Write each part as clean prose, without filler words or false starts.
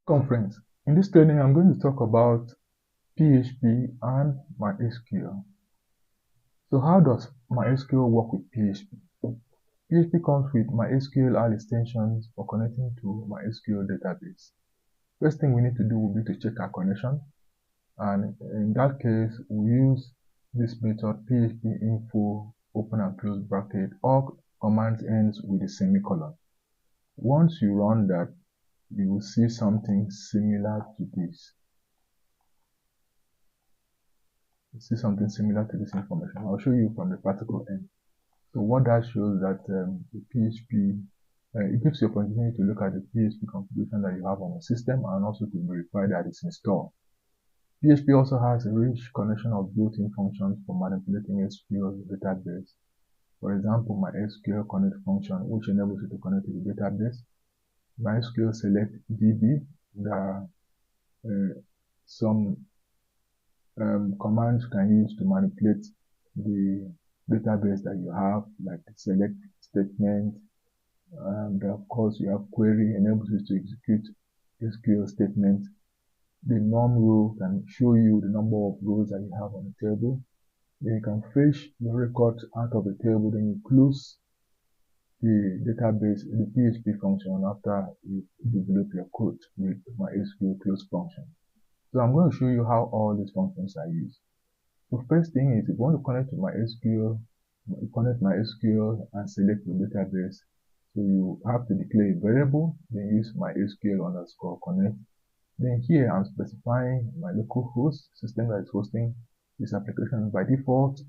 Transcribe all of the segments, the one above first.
Conference. In this training, I'm going to talk about PHP and MySQL. So how does MySQL work with PHP? PHP comes with MySQL extensions for connecting to MySQL database. First thing we need to do will be to check our connection, and in that case, we use this method PHP info open and close bracket. All commands ends with a semicolon. Once you run that, you will see something similar to this. You see something similar to this information. I'll show you from the practical end. So what that shows that the PHP, it gives you the opportunity to look at the PHP configuration that you have on the system and also to verify that it's installed. PHP also has a rich collection of built-in functions for manipulating SQL database. For example, MySQL connect function, which enables you to connect to the database. MySQL select DB. There are some commands you can use to manipulate the database that you have, like the select statement, and of course you have query, enables you to execute SQL statement. The num row can show you the number of rows that you have on the table. Then you can fetch your records out of the table, then you close the database, the PHP function after you develop your code with MySQL close function. So I'm going to show you how all these functions are used. So first thing is, if you want to connect to MySQL, you connect MySQL and select the database. So you have to declare a variable, then use MySQL underscore connect. Then here I'm specifying my local host system that is hosting this application. By default,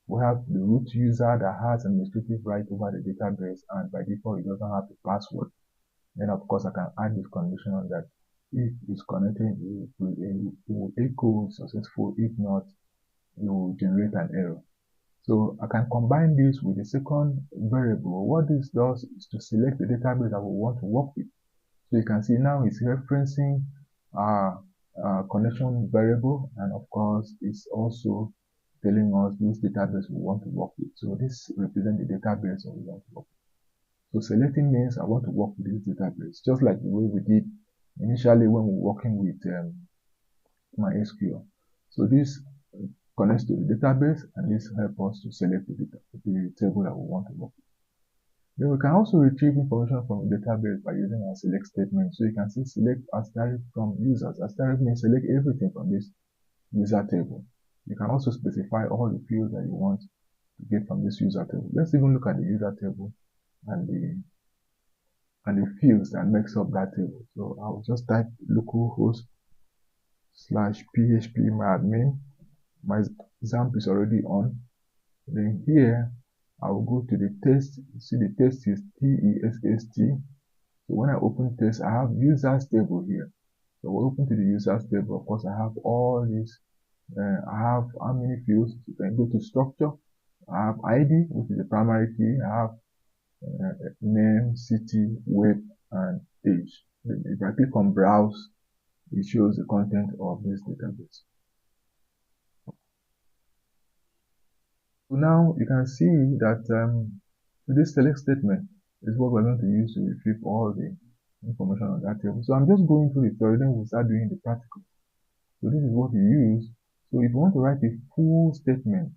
we have the root user that has administrative right over the database, and by default it doesn't have the password. Then of course I can add this condition on that if it's connecting, it will echo successful. If not, it will generate an error. So I can combine this with the second variable. What this does is to select the database that we want to work with. So you can see now it's referencing our connection variable, and of course it's also telling us which database we want to work with. So this represents the database that we want to work with. So selecting means I want to work with this database, just like the way we did initially when we were working with MySQL. So this connects to the database, and this helps us to select the table that we want to work with. Then we can also retrieve information from the database by using our select statement. So you can see select asterisk from users. Asterisk means select everything from this user table. You can also specify all the fields that you want to get from this user table. Let's even look at the user table and the fields that makes up that table. So I'll just type localhost /php myadmin. My XAMPP is already on. Then here I will go to the test. You see the test is TESST. So when I open test, I have users table here. So we'll open to the users table. Of course, I have all these. I have how many fields? You can go to structure. I have ID, which is the primary key. I have name, city, weight, and age. If I click on browse, it shows the content of this database. So now you can see that this select statement is what we're going to use to retrieve all the information on that table. So I'm just going through the theory, then we'll start doing the practical. So this is what you use. So if you want to write a full statement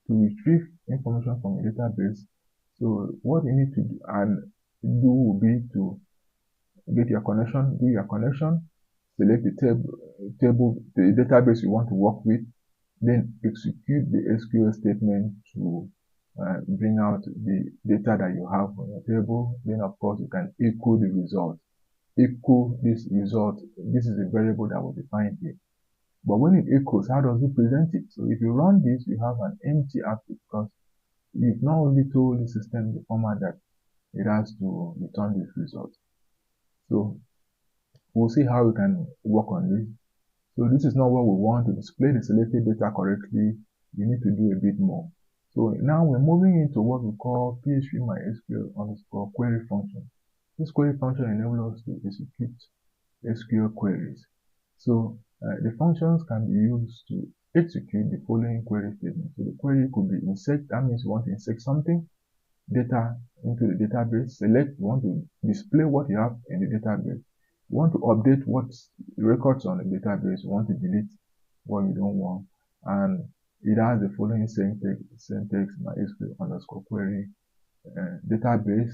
to retrieve information from a database, so what you need to do will be to get your connection, do your connection, select the the database you want to work with, then execute the SQL statement to bring out the data that you have on your table. Then of course you can echo the result. Echo this result. This is a variable that was defined here. But when it echoes, how does it present it? So if you run this, you have an empty output because you've not only told the system the format that it has to return this result. So we'll see how we can work on this. So this is not what we want. To display the selected data correctly, you need to do a bit more. So now we're moving into what we call PHP MySQL underscore query function. This query function enables us to execute SQL queries. So the functions can be used to execute the following query statements. So the query could be insert. That means you want to insert something, data into the database. Select, you want to display what you have in the database. You want to update what records on the database, you want to delete what you don't want, and it has the following syntax MySQL underscore query database,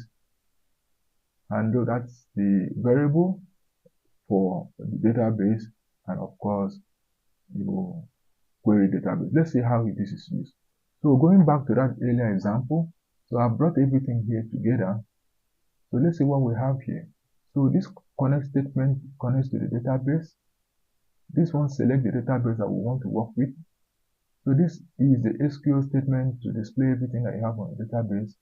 and that's the variable for the database, and of course you query database. Let's see how this is used. So going back to that earlier example, so I brought everything here together. So let's see what we have here. So this connect statement connects to the database. This one selects the database that we want to work with. So this is the SQL statement to display everything that you have on the database.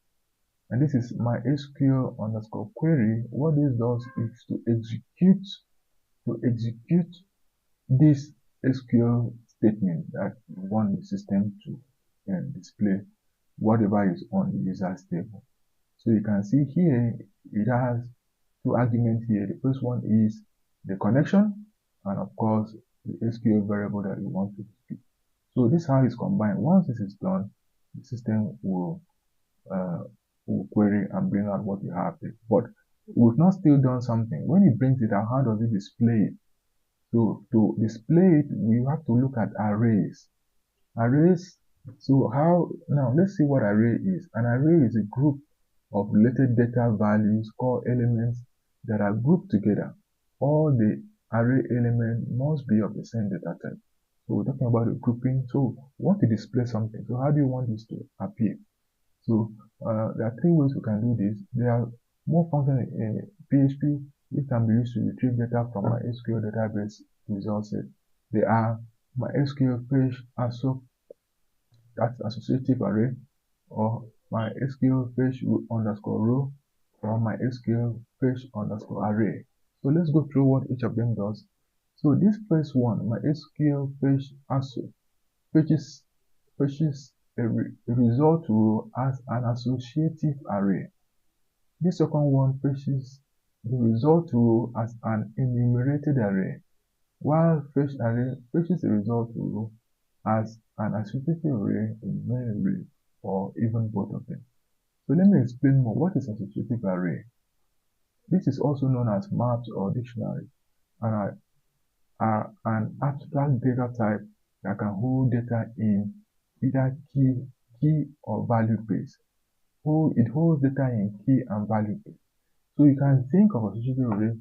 And this is MySQL underscore query. What this does is to execute this SQL statement that you want the system to display whatever is on the user's table. So you can see here it has two arguments here. The first one is the connection, and of course the SQL variable that you want to display. So this is how it's combined. Once this is done, the system will query and bring out what you have there. But we've not still done something. When it brings it out, how does it display it? So to display it, we have to look at arrays. Arrays. So now let's see what array is. An array is a group of related data values called elements that are grouped together. All the array elements must be of the same data type. So we're talking about a grouping. So we want to display something. So how do you want this to appear? So there are three ways we can do this. There are more functions in PHP which can be used to retrieve data from my SQL database result set. They are MySQL page ASO, that's associative array, or MySQL page underscore row, or MySQL page underscore array. So let's go through what each of them does. So this first one, MySQL page ASO, fetches a result row as an associative array. This second one fetches the result row as an enumerated array, while fetch array fetches the result row as an associative array, a main array, or even both of them. So let me explain more. What is associative array? This is also known as maps or dictionary, and are an abstract data type that can hold data in either key or value base. It holds data in key and value base. So you can think of associative array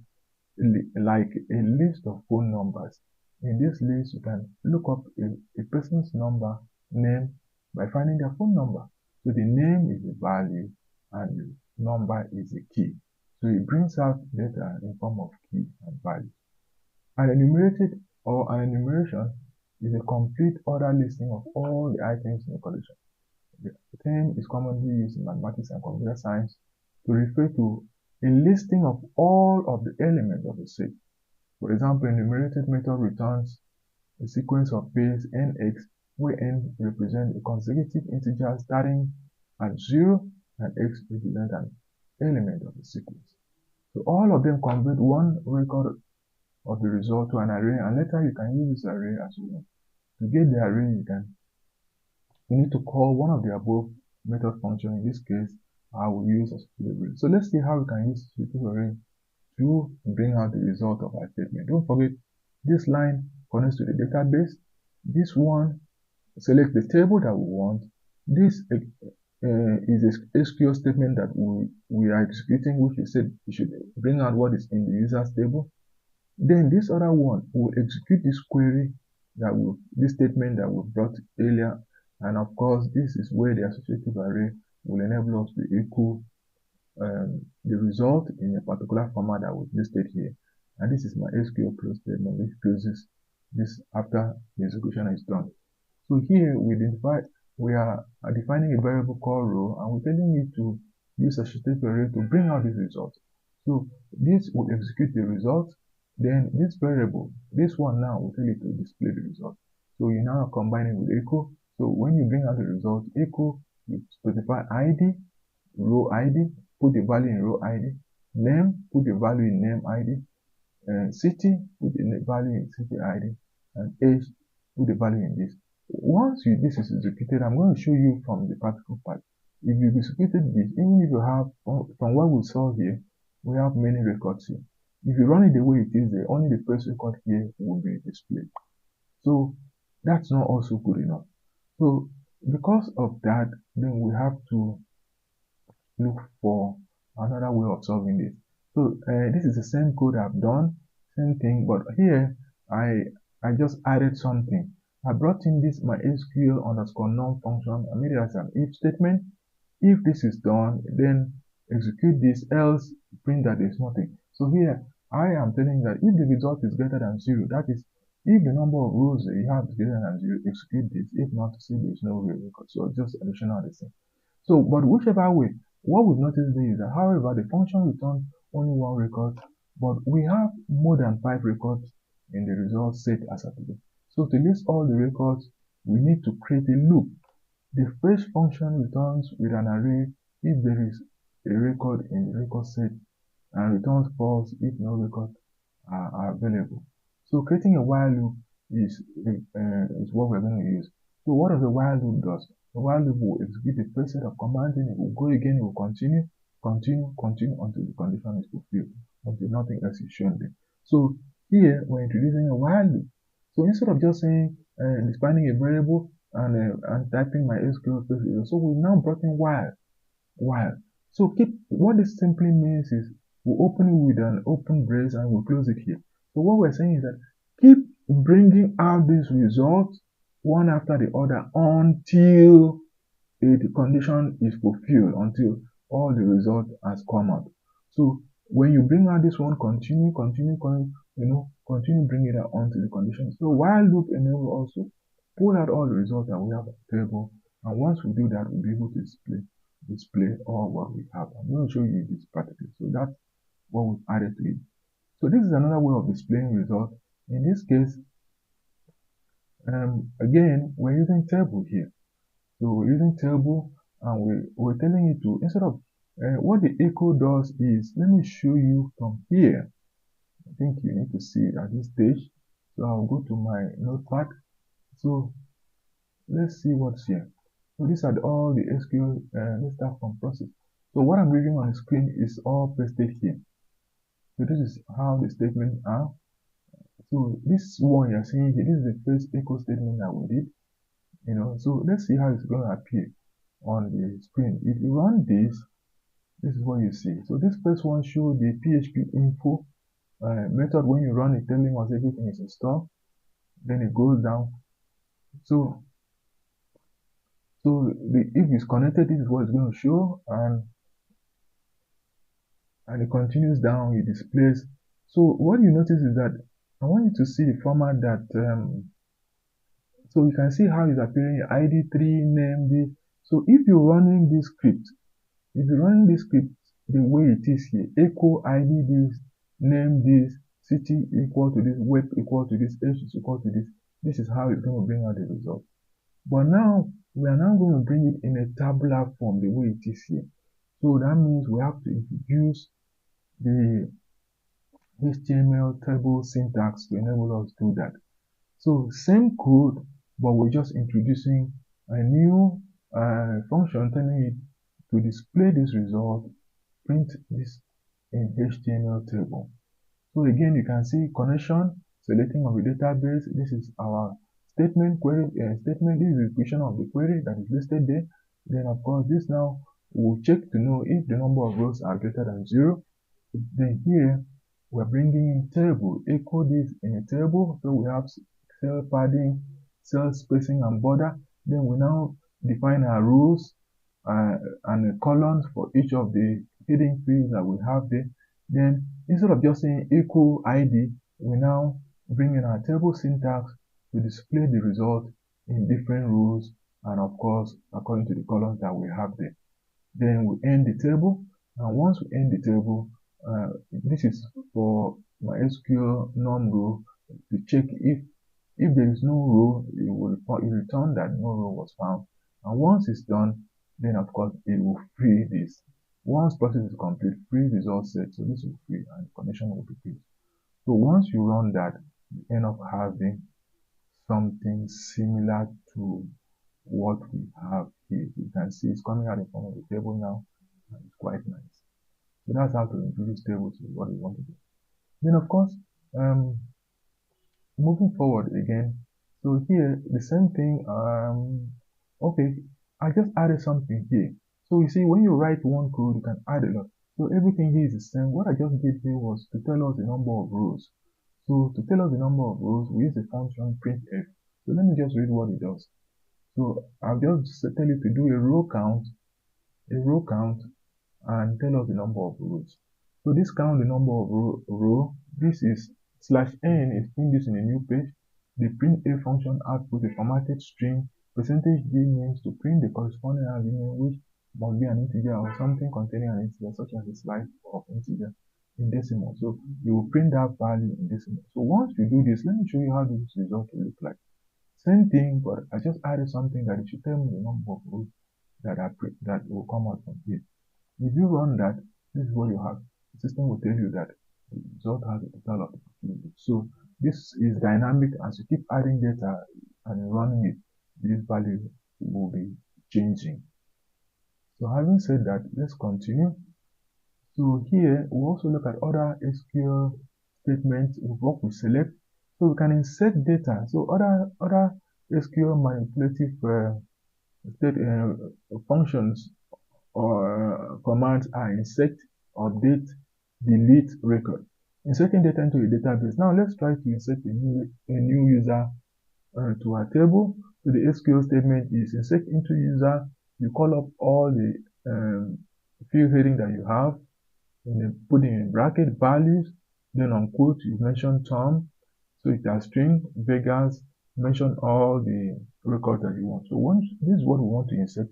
like a list of phone numbers. In this list, you can look up a person's name by finding their phone number. So the name is the value and the number is the key. So it brings out data in form of key and value. An enumerated or an enumeration is a complete order listing of all the items in a collection. The term is commonly used in mathematics and computer science to refer to a listing of all of the elements of a set. For example, enumerated method returns a sequence of base nx, where n represents a consecutive integer starting at 0 and x represents an element of the sequence. So all of them convert one record of the result to an array, and later you can use this array as well. To get the array, you need to call one of the above method functions. In this case, I will use associative array. So let's see how we can use associative array to bring out the result of our statement. Don't forget, this line connects to the database. This one selects the table that we want. This is a SQL statement that we are executing, which we said we should bring out what is in the user's table. Then this other one will execute this query this statement that we brought earlier, and of course this is where the associative array will enable us to echo the result in a particular format that was listed here. And this is my SQL close statement, which closes this after the execution is done. So here we are defining a variable called row, and we're telling it to use associative array to bring out this result. So this will execute the result. Then this variable, this one now will tell it to display the result. So you now combine it with echo. So when you bring out the result, echo, you specify ID, row ID, put the value in row ID, name, put the value in name ID, city, put the value in city ID, and age, put the value in this. Once this is executed, I'm going to show you from the practical part. If you executed this, even if you have, from what we saw here, we have many records here. If you run it the way it is there, only the first record here will be displayed. So that's not also good enough. So because of that, then we have to look for another way of solving this. So this is the same code I've done, same thing, but here I just added something. I brought in this MySQL underscore num function. I made it as an if statement. If this is done, then execute this, else print that there's nothing. So here I am telling you that if the result is greater than 0, that is, if the number of rows that you have is greater than 0, execute this. If not, see there's no real record. So just additional the same. So, but whichever way, what we've noticed there is that, however, the function returns only one record, but we have more than 5 records in the result set as of today. So to list all the records, we need to create a loop. The first function returns with an array if there is a record in the record set, and returns false if no records are available. So creating a while loop is what we're going to use. So what does the while loop does? The while loop will execute the first set of commands, and it will go again, it will continue until the condition is fulfilled, until nothing else is shown there. So here we're introducing a while loop. So instead of just saying defining a variable and typing MySQL space, so we now brought in while. So what this simply means is we open it with an open brace and we close it here. So what we're saying is that keep bringing out these results one after the other until the condition is fulfilled, until all the results has come out. So when you bring out this one, continue bringing it out until the condition. So while loop enable also pull out all the results that we have at the table, and once we do that, we'll be able to display all what we have. I'm going to show you this practically. So that's what we've added to it. So this is another way of displaying results. In this case, again, we're using table here. So we're using table, and we're telling it to, instead of what the echo does is, let me show you from here. I think you need to see it at this stage. So I'll go to my notepad. So let's see what's here. So these are all the SQL. Let's start from process. So what I'm reading on the screen is all pasted here. So this is how the statements are. So this one you're seeing here, this is the first echo statement that we did. So let's see how it's going to appear on the screen. If you run this is what you see. So this first one shows the PHP info method. When you run it, telling us everything is installed, then it goes down. So if it's connected, this is what it's going to show, and it continues down, it displays. So what you notice is that I want you to see the format that so you can see how it's appearing, ID3, name this. So if you're running this script, the way it is here, echo ID this, name this, city equal to this, web equal to this, age is equal to this, this is how it's going to bring out the result. But now we are now going to bring it in a tabular form, the way it is here. So that means we have to introduce the HTML table syntax to enable us to do that. So same code, but we're just introducing a new function telling it to display this result, print this in HTML table. So again, you can see connection, selecting of the database. This is our statement, query statement. This is the description of the query that is listed there. Then of course, this now will check to know if the number of rows are greater than 0. Then here we're bringing in table, echo this in a table. So we have cell padding, cell spacing, and border. Then we now define our rows and the columns for each of the hidden fields that we have there. Then instead of just saying echo ID, we now bring in our table syntax to display the result in different rows, and of course according to the columns that we have there. Then we end the table, and once we end the table, this is for MySQL num row to check if there is no row, it will return that no row was found. And once it's done, then of course it will free this. Once process is complete, free result set, so this will free and the connection will be free. So once you run that, you end up having something similar to what we have here. You can see it's coming out in form of the table now, and it's quite nice. So that's how to introduce tables to what we want to do. Then of course, moving forward again. So here the same thing. Okay, I just added something here. So you see, when you write one code, you can add a lot. So everything here is the same. What I just did here was to tell us the number of rows. So to tell us the number of rows, we use the function printf. So let me just read what it does. So I'll just tell you to do a row count, and tell us the number of rows. So this count the number of row. This is /n is putting this in a new page. The printf function outputs a formatted string. Percentage %d means to print the corresponding argument, which must be an integer or something containing an integer, such as a slice of integer in decimal. So you will print that value in decimal. So once you do this, let me show you how this result will look like. Same thing, but I just added something that it should tell me the number of rows that will come out from here. If you run that, this is what you have. The system will tell you that the result has a total of 2. So this is dynamic. As you keep adding data and running it, this value will be changing. So having said that, let's continue. So here we also look at other SQL statements. We work with select, so we can insert data. So other SQL manipulative functions or commands are insert, update, delete record. Inserting data into a database. Now let's try to insert a new user to our table. So the SQL statement is insert into user. You call up all the field heading that you have, and put in bracket values. Then on quote you mention term. So it has string, Vegas, mention all the records that you want. So once this is what we want to insert.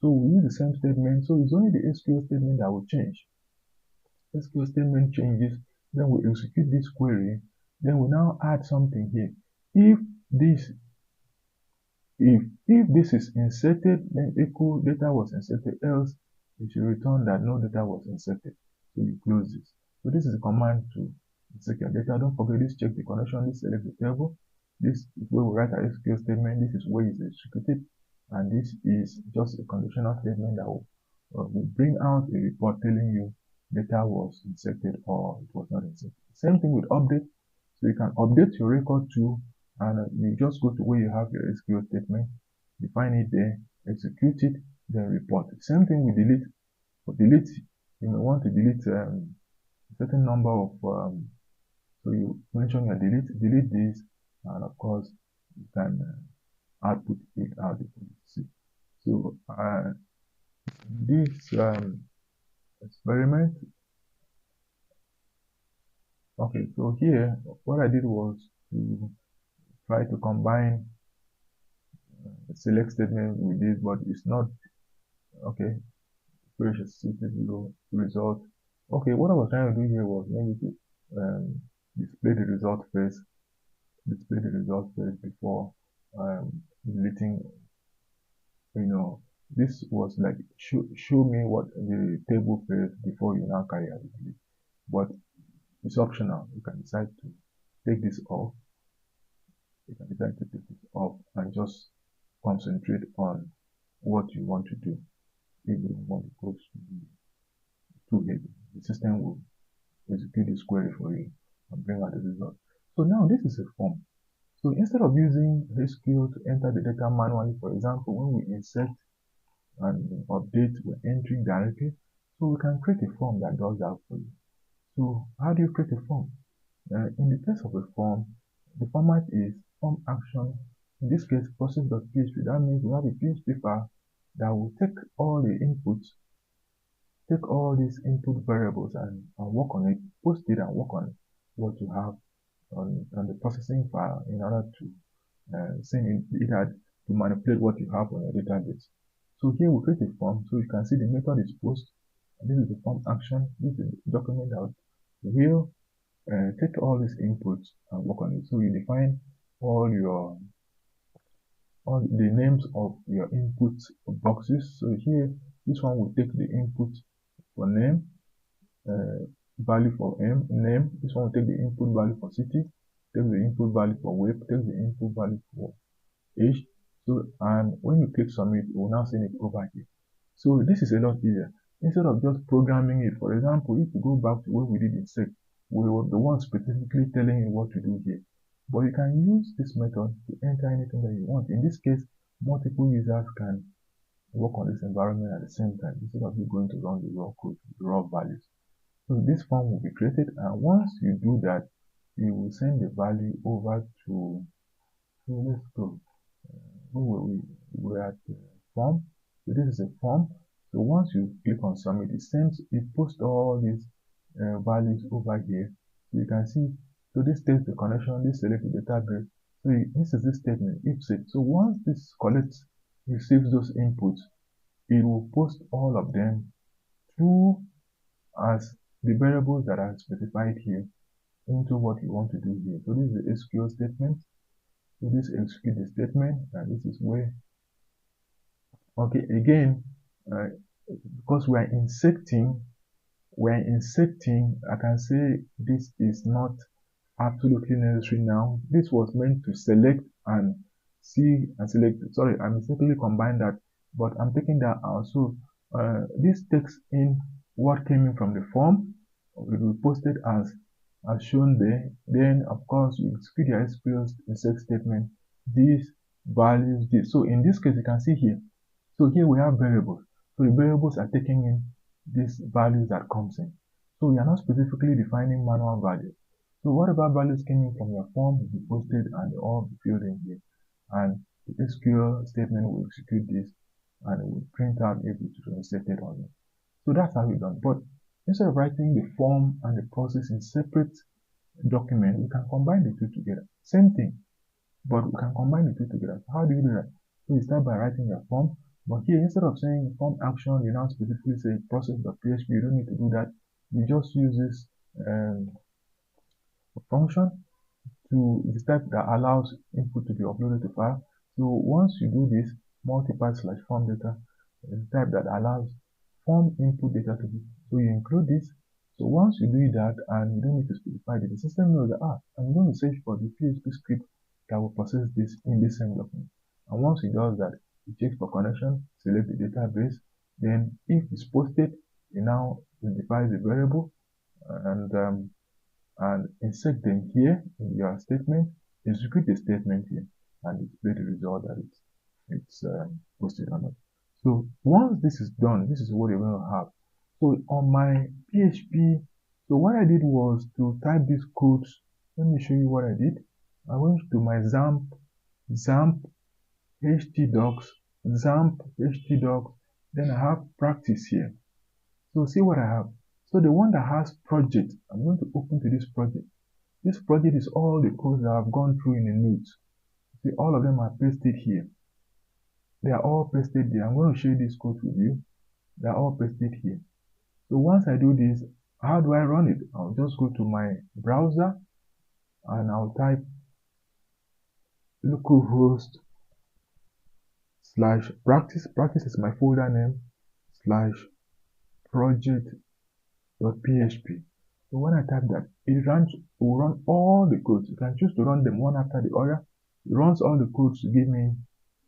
So we use the same statement. So it's only the SQL statement that will change. SQL statement changes, then we execute this query, then we now add something here. If this is inserted, then equal data was inserted, else it should return that no data was inserted. So you close this. So this is a command to insert your data. Don't forget this, check the connection, this select the table. This is where we write our SQL statement. This is where it's executed, and this is just a conditional statement that will bring out a report telling you data was inserted or it was not inserted. Same thing with update. So you can update your record too, and you just go to where you have your SQL statement, define it there, execute it, then report. Same thing with delete. For delete, you may want to delete a certain number of, so you mention your delete this, and of course you can output it out the see. So this experiment. Okay, so here what I did was to try to combine the select statement with this, but it's not okay. Below result. Okay, what I was trying to do here was maybe to display the result first. Before deleting. This was like show me what the table first before you now carry out the delete. But it's optional. You can decide to take this off. And just concentrate on what you want to do. If you don't want to go too heavy, the system will execute this query for you and bring out the result. So now this is a form. So instead of using SQL to enter the data manually, for example, when we insert and update, we're entering directly. So we can create a form that does that for you. So how do you create a form? In the case of a form, the format is form action. In this case, process.php. That means we have a PHP file that will take all the inputs, take all these input variables and work on it, post it and work on what you have on the processing file in order to send it to manipulate what you have on your database. So here we create a form, so you can see the method is post. And this is the form action. This is the document that will take all these inputs and work on it. So you define all the names of your input boxes. So here, this one will take the input for name, value for name. This one will take the input value for city, take the input value for web, take the input value for age. So, and when you click submit, it will now send it over here. So this is a lot easier. Instead of just programming it, for example, if you go back to what we did in set, We were the one specifically telling you what to do here. But you can use this method to enter anything that you want. In this case, multiple users can work on this environment at the same time instead of you going to run the raw code, the raw values. So this form will be created, and once you do that, you will send the value over to, so let's go. Where were we? We're at the form. So this is a form. So once you click on submit, it posts all these values over here. So you can see, so this takes the connection, this selects the database. So this is this statement, if set. So once this collects, receives those inputs, it will post all of them through as the variables that are specified here into what you want to do here. So this is the SQL statement. So this execute the statement, and this is where, okay, again, because we are inserting, I can say this is not absolutely necessary now. This was meant to select and see and select. Sorry, I mistakenly combined that, but I'm taking that out. So this takes in what came in from the form. It will be posted as shown there. Then of course you execute your SQL insert statement. These values this. So in this case you can see here. So here we have variables. So the variables are taking in these values that comes in. So we are not specifically defining manual values. So whatever values came in from your form will be posted and they all be filled in here. And the SQL statement will execute this and it will print out if it is inserted on it. So that's how we done. But instead of writing the form and the process in separate document, we can combine the two together. Same thing, but we can combine the two together. So how do you do that? So you start by writing your form, but here instead of saying form action, you now specifically say process.php. You don't need to do that. You just use this function to the type that allows input to be uploaded to file. So once you do this, multiply/form data is the type that allows form input data to be. So you include this. So once you do that and you don't need to specify it, the system knows that I'm going to search for the PHP script that will process this in this same document. And once it does that, it checks for connection, select the database. Then if it's posted, it now identifies the variable and insert them here in your statement, execute the statement here, and display the result that it's posted or not. So once this is done, this is what you're going to have. So on my PHP, so what I did was to type these codes. Let me show you what I did. I went to my XAMPP htdocs, then I have practice here. So see what I have. So the one that has project, I'm going to open to this project. This project is all the codes that I've gone through in the notes. See, all of them are pasted here. They are all pasted there. I'm going to share this code with you. They are all pasted here. So once I do this, how do I run it? I'll just go to my browser and I'll type localhost /practice. Practice is my folder name /project.php. So when I type that, it will run all the codes. You can choose to run them one after the other. It runs all the codes to give me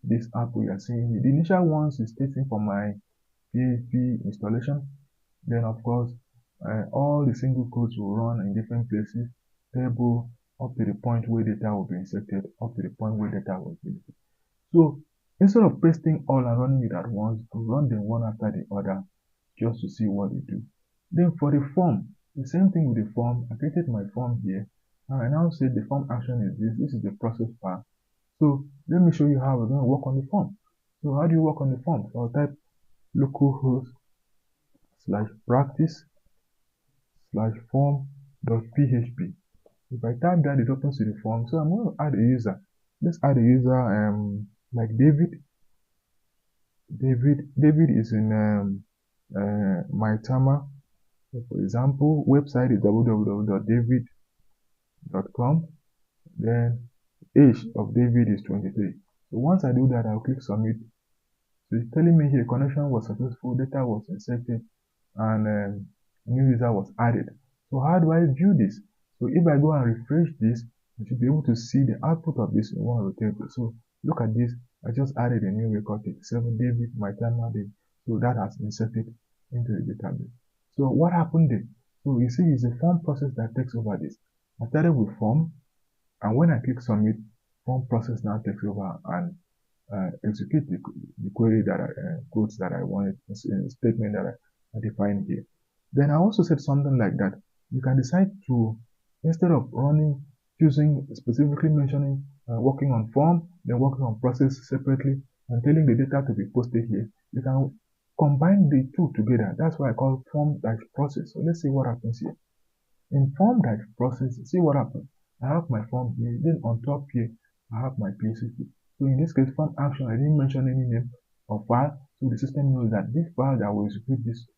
this app we are seeing. The initial ones is testing for my PHP installation. Then of course, all the single codes will run in different places, table up to the point where data will be inserted, up to the point where data will be inserted. So instead of pasting all and running it at once, to run them one after the other just to see what they do. Then for the form, the same thing with the form. I created my form here, and I now say the form action is this. This is the process part. So let me show you how we're going to work on the form. So how do you work on the form? So I'll type localhost /practice /form.php. If I type that, it opens to the form. So I'm going to add a user. Let's add a user like David. David is in my Tama. So for example, website is www.david.com. Then age of David is 23. So once I do that, I'll click submit. So it's telling me here connection was successful, data was inserted, and new user was added. So how do I view this? So if I go and refresh this, I should be able to see the output of this in one of the tables. So look at this. I just added a new record, 7 David, my timer David. So that has inserted into the database. So what happened there? So you see, it's a form process that takes over this. I started with form, and when I click submit, form process now takes over and execute the query that codes that I wanted, statement that I defined here. Then I also said something like that. You can decide to, instead of choosing specifically mentioning working on form, then working on process separately, and telling the data to be posted here, you can combine the two together. That's why I call form dash process. So let's see what happens here. In form dash process, see what happens. I have my form here, then on top here, I have my PHP. So in this case, form action, I didn't mention any name of file, so the system knows that this file that will execute this,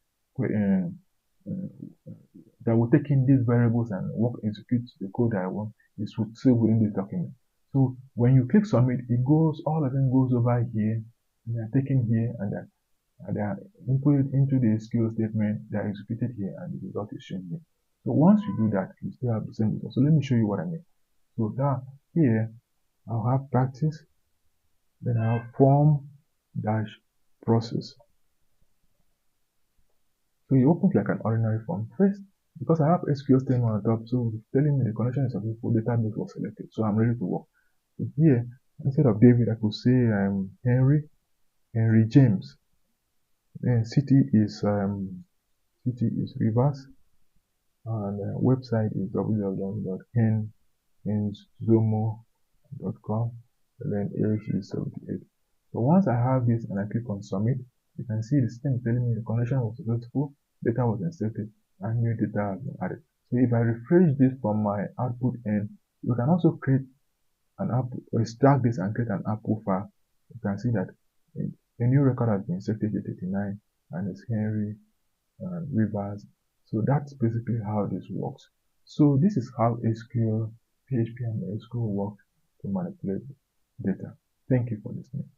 that will take in these variables and execute the code that I want is saved within this document. So when you click submit, it goes, all of them goes over here, and they are taken here, and they are inputted into the SQL statement, they are executed here, and the result is shown here. So once you do that, you still have the same result. So let me show you what I mean. So now here, I'll have practice, then I'll have form dash process. So it opens like an ordinary form. First, because I have SQL statement on top, so it's telling me the connection is successful, database was selected, so I'm ready to work. So here, instead of David, I could say Henry James. Then city is Rivers, and website is www.henzomo.com, and then age is 78. So once I have this and I click on submit, you can see the system telling me the connection was successful, data was inserted, and new data has been added. So if I refresh this from my output end, you can also create an output, or extract this and create an output file. You can see that a new record has been inserted to 39, and it's Henry Rivers. So that's basically how this works. So this is how SQL, PHP and MySQL work to manipulate data. Thank you for listening.